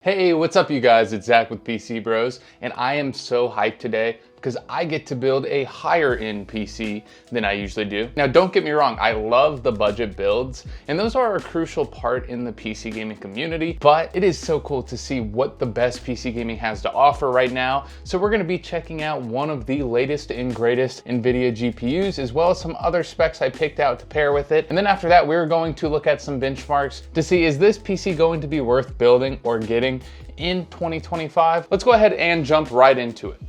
Hey, what's up you guys? It's Zach with PCBros, and I am so hyped today because I get to build a higher end PC than I usually do. Now, don't get me wrong, I love the budget builds, and those are a crucial part in the PC gaming community, but it is so cool to see what the best PC gaming has to offer right now. So we're gonna be checking out one of the latest and greatest NVIDIA GPUs, as well as some other specs I picked out to pair with it. And then after that, we're going to look at some benchmarks to see, is this PC going to be worth building or getting in 2025? Let's go ahead and jump right into it.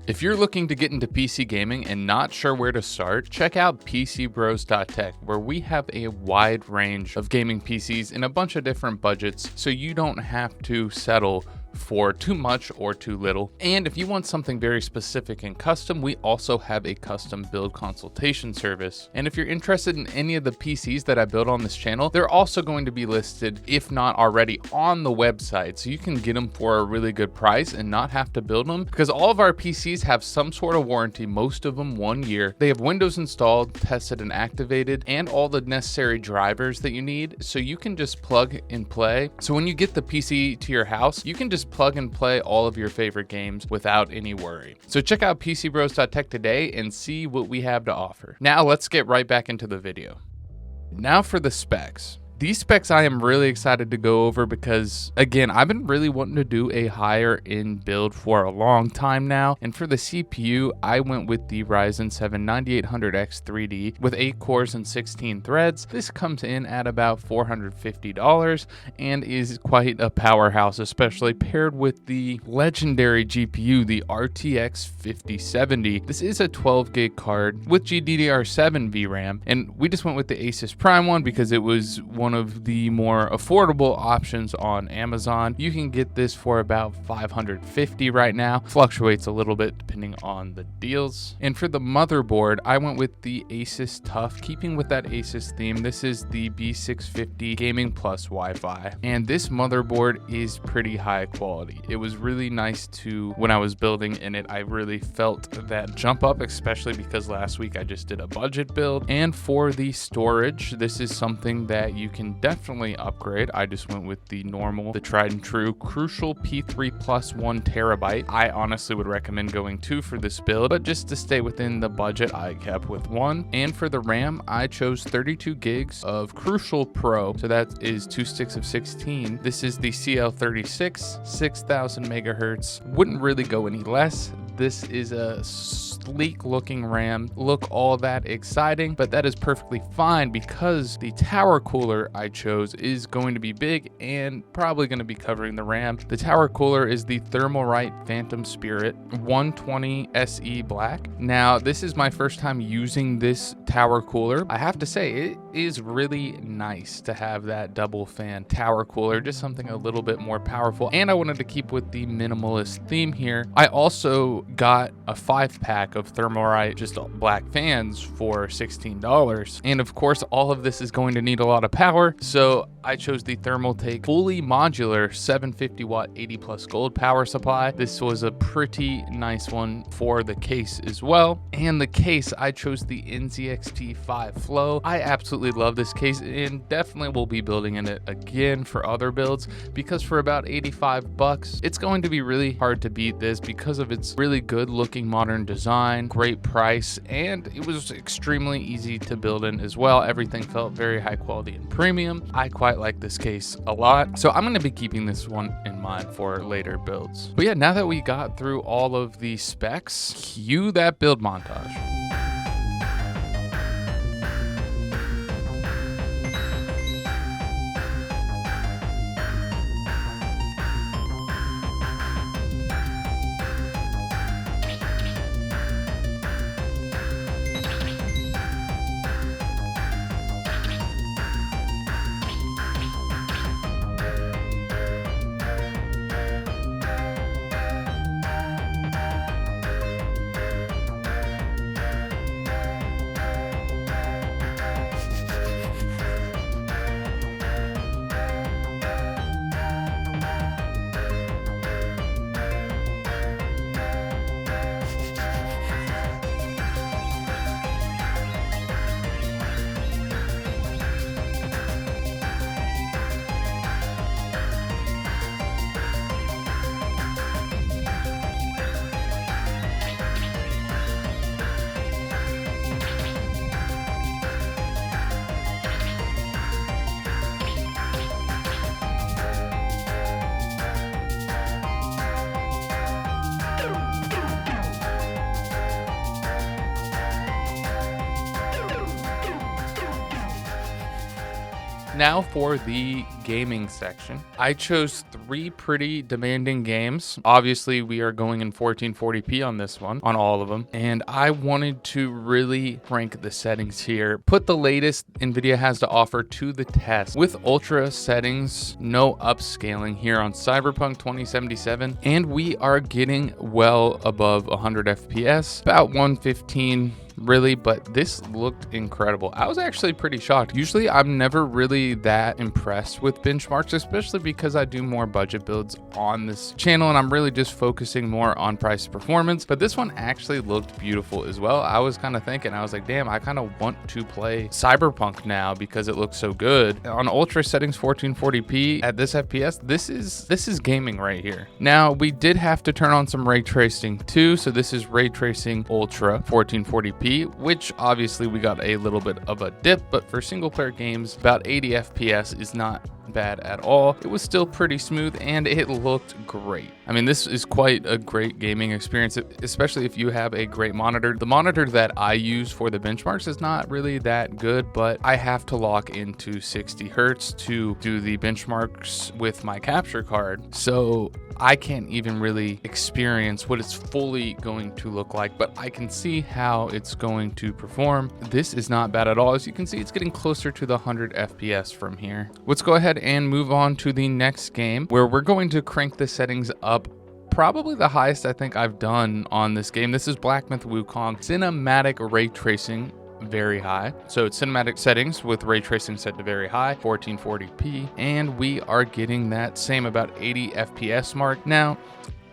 If you're looking to get into PC gaming and not sure where to start, check out PCBros.tech, where we have a wide range of gaming PCs in a bunch of different budgets, so you don't have to settle for too much or too little. And if you want something very specific and custom, we also have a custom build consultation service. And if you're interested in any of the PCs that I build on this channel, they're also going to be listed, if not already, on the website, so you can get them for a really good price and not have to build them, because all of our PCs have some sort of warranty, most of them 1 year. They have Windows installed, tested and activated, and all the necessary drivers that you need, so you can just plug and play. So when you get the PC to your house, you can just plug and play all of your favorite games without any worry. So check out PCBros.tech today and see what we have to offer. Now let's get right back into the video. Now for the specs. These specs I am really excited to go over because, again, I've been really wanting to do a higher end build for a long time now. And for the CPU, I went with the Ryzen 7 9800X 3D with 8 cores and 16 threads. This comes in at about $450 and is quite a powerhouse, especially paired with the legendary GPU, the RTX 5070. This is a 12 gig card with GDDR7 VRAM, and we just went with the Asus Prime one because it was one of the more affordable options on Amazon. You can get this for about $550 right now. Fluctuates a little bit depending on the deals. And for the motherboard, I went with the Asus TUF, keeping with that Asus theme. This is the B650 Gaming Plus Wi-Fi, and this motherboard is pretty high quality. It was really nice to, when I was building in it, I really felt that jump up, especially because last week I just did a budget build. And for the storage, this is something that you can definitely upgrade. I just went with the normal, the tried and true Crucial P3 Plus 1 terabyte. I honestly would recommend going 2 for this build, but just to stay within the budget, I kept with 1. And for the RAM, I chose 32 gigs of Crucial Pro, so that is 2 sticks of 16. This is the CL36, 6000 megahertz. Wouldn't really go any less. This is a sleek looking RAM, look all that exciting, but that is perfectly fine because the tower cooler I chose is going to be big and probably going to be covering the RAM. The tower cooler is the Thermalright Phantom Spirit 120 SE Black. Now, this is my first time using this tower cooler. I have to say, it is really nice to have that double fan tower cooler, just something a little bit more powerful. And I wanted to keep with the minimalist theme here. I also got a 5-pack of Thermalright just black fans for $16. And of course, all of this is going to need a lot of power, so I chose the Thermaltake fully modular 750 watt 80 plus gold power supply. This was a pretty nice one for the case as well. And the case, I chose the NZXT5 Flow. I absolutely love this case and definitely will be building in it again for other builds, because for about 85 bucks, it's going to be really hard to beat this because of its really good looking modern design, great price, and it was extremely easy to build in as well. Everything felt very high quality and premium. I quite like this case a lot, so I'm going to be keeping this one in mind for later builds. But yeah, now that we got through all of the specs, cue that build montage. Now for the gaming section. I chose 3 pretty demanding games. Obviously, we are going in 1440p on this one, on all of them. And I wanted to really rank the settings here, put the latest NVIDIA has to offer to the test. With ultra settings, no upscaling here on Cyberpunk 2077. And we are getting well above 100 FPS, about 115 really, but this looked incredible. I was actually pretty shocked. Usually I'm never really that impressed with benchmarks, especially because I do more budget builds on this channel and I'm really just focusing more on price performance, but this one actually looked beautiful as well. I was kind of thinking, I was like, damn, I kind of want to play Cyberpunk now because it looks so good. On ultra settings 1440p at this FPS, this is gaming right here. Now we did have to turn on some ray tracing too, so this is ray tracing ultra 1440p, which obviously we got a little bit of a dip, but for single player games, about 80 FPS is not bad at all. It was still pretty smooth and it looked great. I mean, this is quite a great gaming experience, especially if you have a great monitor. The monitor that I use for the benchmarks is not really that good, but I have to lock into 60 Hertz to do the benchmarks with my capture card. So I can't even really experience what it's fully going to look like, but I can see how it's going to perform. This is not bad at all. As you can see, it's getting closer to the 100 FPS from here. Let's go ahead and move on to the next game where we're going to crank the settings up. Probably the highest I think I've done on this game. This is Black Myth Wukong. Cinematic ray tracing very high. So it's cinematic settings with ray tracing set to very high, 1440p, and we are getting that same about 80 FPS mark. Now,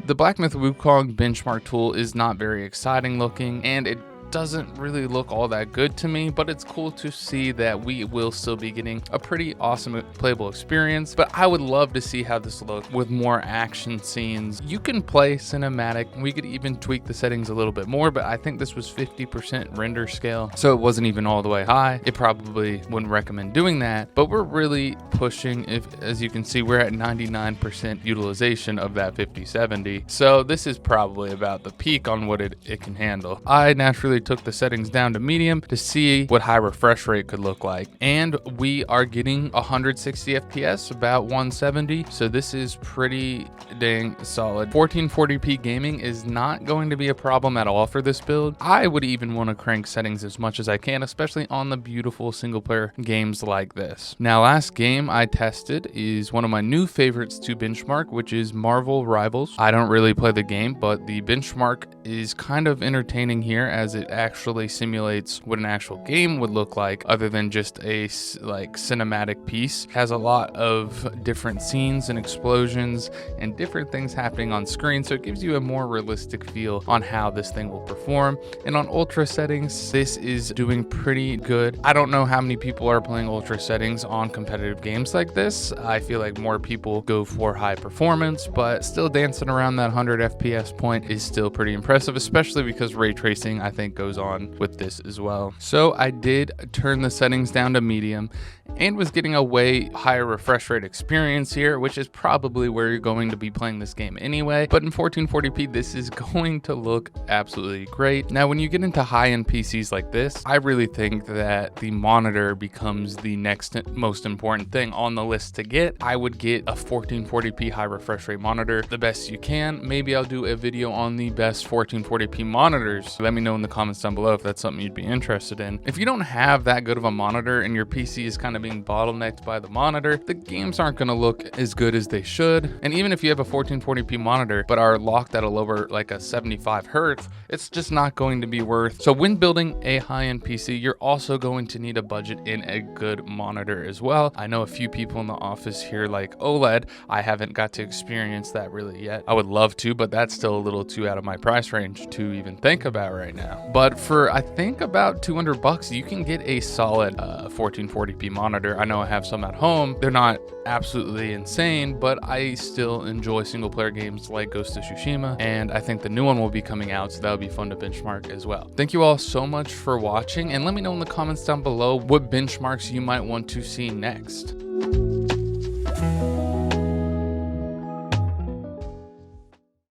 the Black Myth Wukong benchmark tool is not very exciting looking, and it doesn't really look all that good to me, but it's cool to see that we will still be getting a pretty awesome playable experience. But I would love to see how this looks with more action scenes. You can play cinematic. We could even tweak the settings a little bit more, but I think this was 50% render scale, so it wasn't even all the way high. It probably wouldn't recommend doing that, but we're really pushing. If, as you can see, we're at 99% utilization of that 5070. So this is probably about the peak on what it can handle. I naturally took the settings down to medium to see what high refresh rate could look like, and we are getting 160 FPS, about 170, so this is pretty dang solid. 1440p gaming is not going to be a problem at all for this build. I would even want to crank settings as much as I can, especially on the beautiful single player games like this. Now, last game I tested is one of my new favorites to benchmark, which is Marvel Rivals. I don't really play the game, but the benchmark is kind of entertaining here as it actually simulates what an actual game would look like other than just a cinematic piece. Has a lot of different scenes and explosions and different things happening on screen, so it gives you a more realistic feel on how this thing will perform. And on ultra settings, this is doing pretty good. I don't know how many people are playing ultra settings on competitive games like this. I feel like more people go for high performance, but still dancing around that 100 FPS point is still pretty impressive, especially because ray tracing I think goes on with this as well. So I did turn the settings down to medium and was getting a way higher refresh rate experience here, which is probably where you're going to be playing this game anyway. But in 1440p, this is going to look absolutely great. Now, when you get into high-end PCs like this, I really think that the monitor becomes the next most important thing on the list to get. I would get a 1440p high refresh rate monitor, the best you can. Maybe I'll do a video on the best 1440p monitors. Let me know in the comments down below if that's something you'd be interested in. If you don't have that good of a monitor and your PC is kind of being bottlenecked by the monitor, the games aren't going to look as good as they should. And even if you have a 1440p monitor but are locked at a lower, like a 75 Hertz, it's just not going to be worth. So when building a high-end PC, you're also going to need a budget in a good monitor as well. I know a few people in the office here like OLED. I haven't got to experience that really yet. I would love to, but that's still a little too out of my price range to even think about right now. But for I think about 200 bucks, you can get a solid 1440p monitor. I know I have some at home. They're not absolutely insane, but I still enjoy single player games like Ghost of Tsushima, and I think the new one will be coming out, so that'll be fun to benchmark as well. Thank you all so much for watching, and let me know in the comments down below what benchmarks you might want to see next.